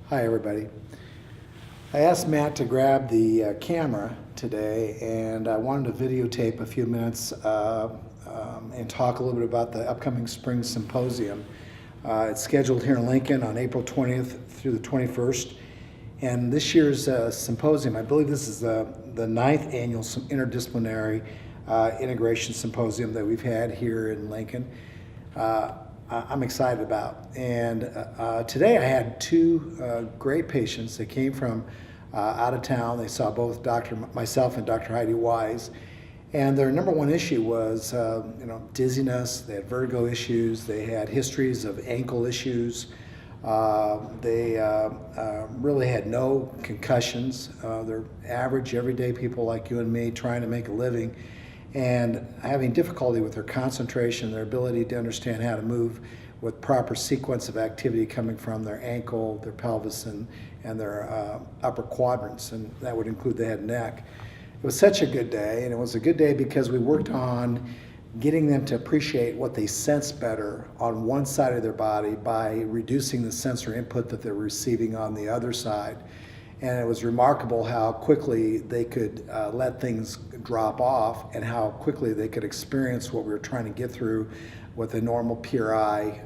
Hi everybody. I asked Matt to grab the camera today, and I wanted to videotape a few minutes and talk a little bit about the upcoming spring symposium. It's scheduled here in Lincoln on April 20th through the 21st. And this year's symposium, I believe this is the 9th annual Interdisciplinary Integration Symposium that we've had here in Lincoln. I'm excited about. And today I had two great patients that came from out of town. They saw both myself and Dr. Heidi Wise. And their number one issue was dizziness. They had vertigo issues. They had histories of ankle issues. They really had no concussions. They're average, everyday people like you and me trying to make a living and having difficulty with their concentration, their ability to understand how to move with proper sequence of activity coming from their ankle, their pelvis, and their upper quadrants, and that would include the head and neck. It was such a good day, and it was a good day because we worked on getting them to appreciate what they sense better on one side of their body by reducing the sensory input that they're receiving on the other side. And it was remarkable how quickly they could let things drop off and how quickly they could experience what we were trying to get through with a normal PRI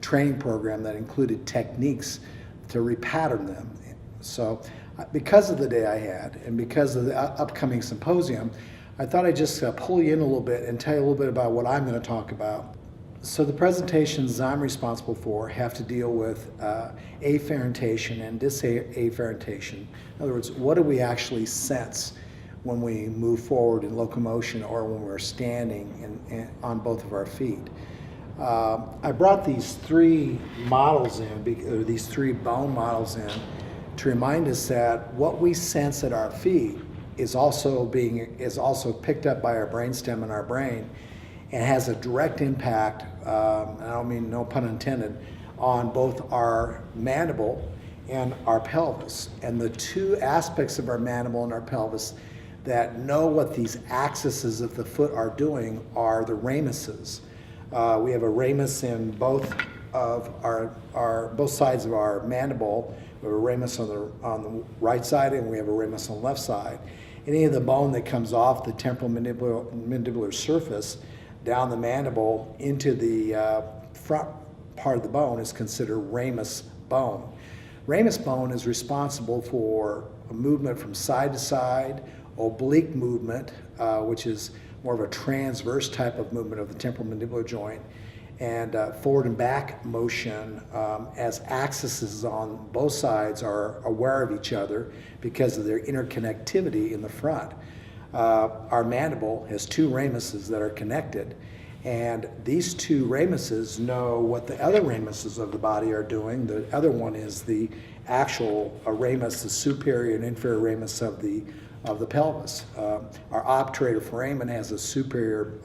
training program that included techniques to repattern them. So because of the day I had and because of the upcoming symposium, I thought I'd just pull you in a little bit and tell you a little bit about what I'm going to talk about. So the presentations I'm responsible for have to deal with afferentation and disafferentation. In other words, what do we actually sense when we move forward in locomotion or when we're standing on both of our feet? I brought these three models in, or these three bone models in, to remind us that what we sense at our feet is also picked up by our brainstem and our brain, and has a direct impact, I don't mean no pun intended, on both our mandible and our pelvis. And the two aspects of our mandible and our pelvis that know what these axes of the foot are doing are the ramuses. We have a ramus in both sides of our mandible. We have a ramus on the right side, and we have a ramus on the left side. Any of the bone that comes off the temporal mandibular surface down the mandible into the front part of the bone is considered ramus bone. Ramus bone is responsible for a movement from side to side, oblique movement, which is more of a transverse type of movement of the temporal mandibular joint, and forward and back motion as axes on both sides are aware of each other because of their interconnectivity in the front. Our mandible has two ramuses that are connected, and these two ramuses know what the other ramuses of the body are doing. The other one is the actual ramus, the superior and inferior ramus of the pelvis. Our obturator foramen has a superior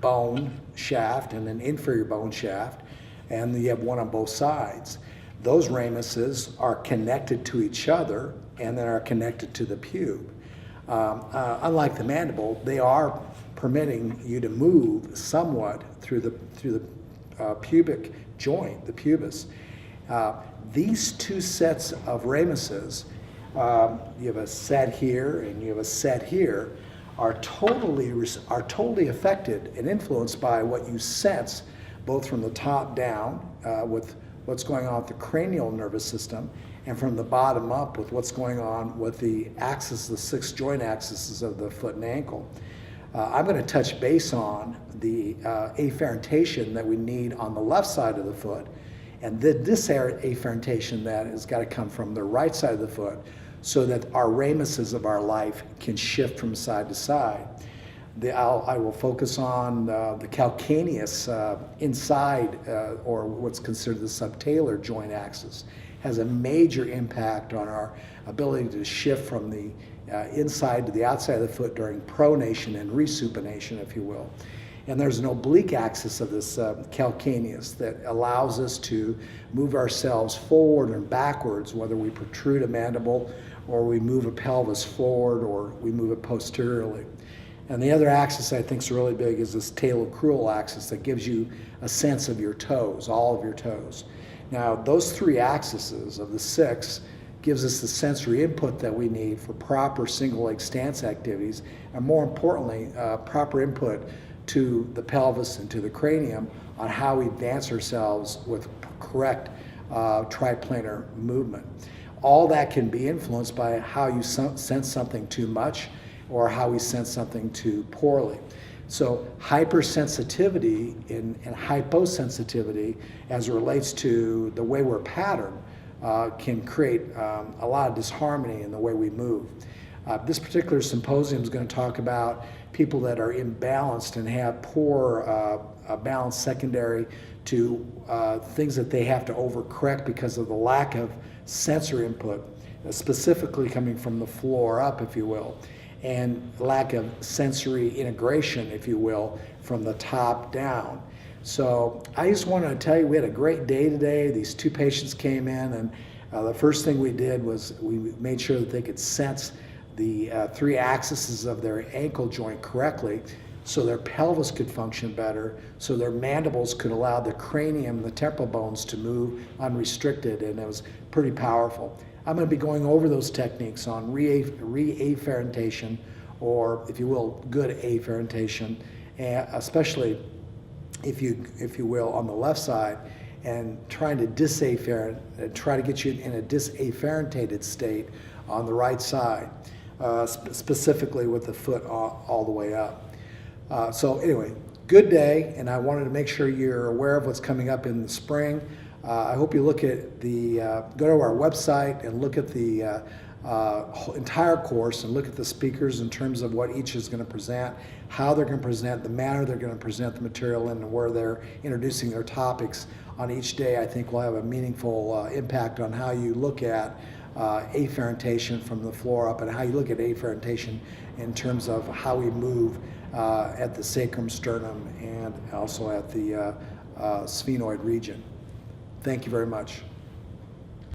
bone shaft and an inferior bone shaft, and you have one on both sides. Those ramuses are connected to each other and then are connected to the pube. Unlike the mandible, they are permitting you to move somewhat through the pubic joint, the pubis. These two sets of ramuses, you have a set here and you have a set here, are totally affected and influenced by what you sense, both from the top down with what's going on with the cranial nervous system, and from the bottom up with what's going on with the axis, the six joint axes of the foot and ankle. I'm going to touch base on the afferentation that we need on the left side of the foot, and this afferentation that has got to come from the right side of the foot so that our ramuses of our life can shift from side to side. I will focus on the calcaneus inside, or what's considered the subtalar joint axis. Has a major impact on our ability to shift from the inside to the outside of the foot during pronation and resupination, if you will. And there's an oblique axis of this calcaneus that allows us to move ourselves forward and backwards, whether we protrude a mandible or we move a pelvis forward or we move it posteriorly. And the other axis I think is really big is this talocrural axis that gives you a sense of your toes, all of your toes. Now, those three axes of the 6 gives us the sensory input that we need for proper single leg stance activities, and more importantly, proper input to the pelvis and to the cranium on how we advance ourselves with correct triplanar movement. All that can be influenced by how you sense something too much or how we sense something too poorly. So hypersensitivity and hyposensitivity as it relates to the way we're patterned can create a lot of disharmony in the way we move. This particular symposium is going to talk about people that are imbalanced and have poor balance secondary to things that they have to overcorrect because of the lack of sensory input, specifically coming from the floor up, if you will, and lack of sensory integration, if you will, from the top down. So I just wanted to tell you we had a great day today. These 2 patients came in, and the first thing we did was we made sure that they could sense the 3 axes of their ankle joint correctly so their pelvis could function better, so their mandibles could allow the cranium, the temporal bones to move unrestricted, and it was pretty powerful. I'm going to be going over those techniques on re-afferentation, or if you will, good afferentation, especially if you will, on the left side, and trying to try to get you in a disafferentated state on the right side, specifically with the foot all the way up. So anyway, good day, and I wanted to make sure you're aware of what's coming up in the spring. I hope you look at go to our website and look at the entire course and look at the speakers in terms of what each is going to present, how they're going to present, the manner they're going to present the material in, and where they're introducing their topics on each day. I think will have a meaningful impact on how you look at afferentation from the floor up and how you look at afferentation in terms of how we move at the sacrum, sternum, and also at the sphenoid region. Thank you very much.